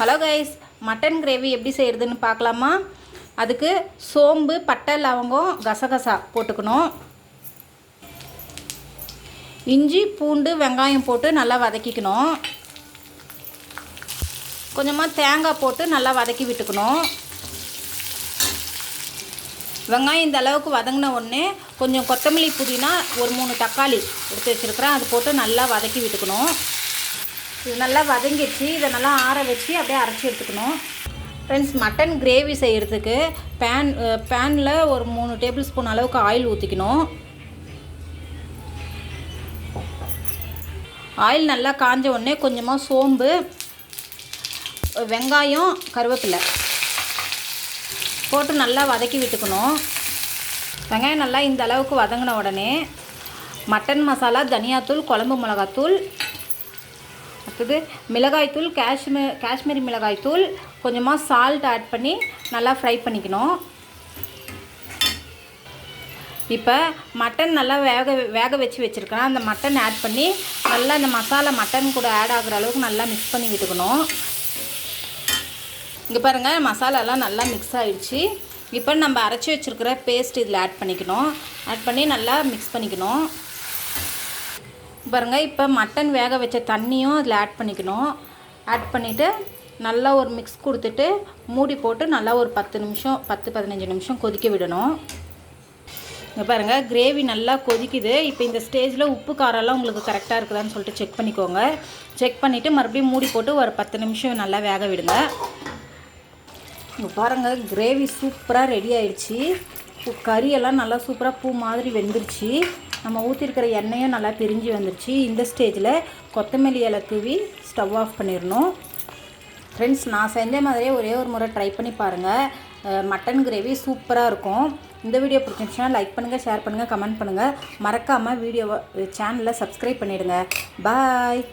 Hello guys, mutton gravy எப்படி செய்கிறதுன்னு பார்க்கலாமா? அதுக்கு சோம்பு, பட்டை, லவங்கம், கசகசா போட்டுக்கணும். இஞ்சி, பூண்டு, வெங்காயம் போட்டு நல்லா வதக்கிக்கணும். கொஞ்சமாக தேங்காய் போட்டு நல்லா வதக்கி விட்டுக்கணும். வெங்காயம் இந்த அளவுக்கு வதங்கின உடனே கொஞ்சம் கொத்தமல்லி, புதினா, ஒரு 3 தக்காளி எடுத்து வச்சுருக்கிறேன், அது போட்டு நல்லா வதக்கி விட்டுக்கணும். இது நல்லா வதங்கிடுச்சு. இதை நல்லா ஆற வச்சு அப்படியே அரைச்சி எடுத்துக்கணும். ஃப்ரெண்ட்ஸ், மட்டன் கிரேவி செய்கிறதுக்கு பேனில் ஒரு 3 டேபிள் ஸ்பூன் அளவுக்கு ஆயில் ஊற்றிக்கணும். ஆயில் நல்லா காஞ்ச உடனே கொஞ்சமாக சோம்பு, வெங்காயம், கருவேப்பிலை போட்டு நல்லா வதக்கி விட்டுக்கணும். வெங்காயம் நல்லா இந்த அளவுக்கு வதங்கின உடனே மட்டன் மசாலா, தனியாத்தூள், குழம்பு மிளகாத்தூள், அடுத்தது மிளகாய்த்தூள், காஷ்மீரி மிளகாய்த்தூள், கொஞ்சமாக சால்ட் ஆட் பண்ணி நல்லா ஃப்ரை பண்ணிக்கணும். இப்போ மட்டன் நல்லா வேக வச்சு வச்சுருக்கேன். அந்த மட்டன் ஆட் பண்ணி நல்லா இந்த மசாலா மட்டன் கூட ஆட் ஆகிற அளவுக்கு நல்லா மிக்ஸ் பண்ணி விட்டுக்கணும். இங்கே பாருங்கள், மசாலாலாம் நல்லா மிக்ஸ் ஆகிடுச்சு. இப்போ நம்ம அரைச்சி வச்சுருக்கிற பேஸ்ட் இதில் ஆட் பண்ணிக்கணும். ஆட் பண்ணி நல்லா மிக்ஸ் பண்ணிக்கணும். பாருங்கள், இப்போ மட்டன் வேக வச்ச தண்ணியும் அதில் ஆட் பண்ணிக்கணும். ஆட் பண்ணிவிட்டு நல்லா ஒரு மிக்ஸ் கொடுத்துட்டு மூடி போட்டு நல்லா ஒரு 10-15 நிமிஷம் கொதிக்க விடணும். இங்கே பாருங்கள், கிரேவி நல்லா கொதிக்குது. இப்போ இந்த ஸ்டேஜில் உப்பு காரெல்லாம் உங்களுக்கு கரெக்டாக இருக்குதான்னு சொல்லிட்டு செக் பண்ணிக்கோங்க. செக் பண்ணிவிட்டு மறுபடியும் மூடி போட்டு ஒரு 10 நிமிஷம் நல்லா வேக விடுங்க. இங்கே பாருங்கள், கிரேவி சூப்பராக ரெடி ஆயிடுச்சு. கறியெல்லாம் நல்லா சூப்பராக பூ மாதிரி வெந்துருச்சு. நம்ம ஊற்றிருக்கிற எண்ணெயும் நல்லா பிரிஞ்சு வந்துருச்சு. இந்த ஸ்டேஜில் கொத்தமல்லி இலை தூவி ஸ்டவ் ஆஃப் பண்ணிடணும். ஃப்ரெண்ட்ஸ், நான் செஞ்ச மாதிரியே ஒரே ஒரு முறை ட்ரை பண்ணி பாருங்கள். மட்டன் கிரேவி சூப்பராக இருக்கும். இந்த வீடியோ பிடிச்சிருந்துச்சுன்னா லைக் பண்ணுங்கள், ஷேர் பண்ணுங்கள், கமெண்ட் பண்ணுங்கள். மறக்காமல் சேனலை சப்ஸ்கிரைப் பண்ணிவிடுங்க. பாய்.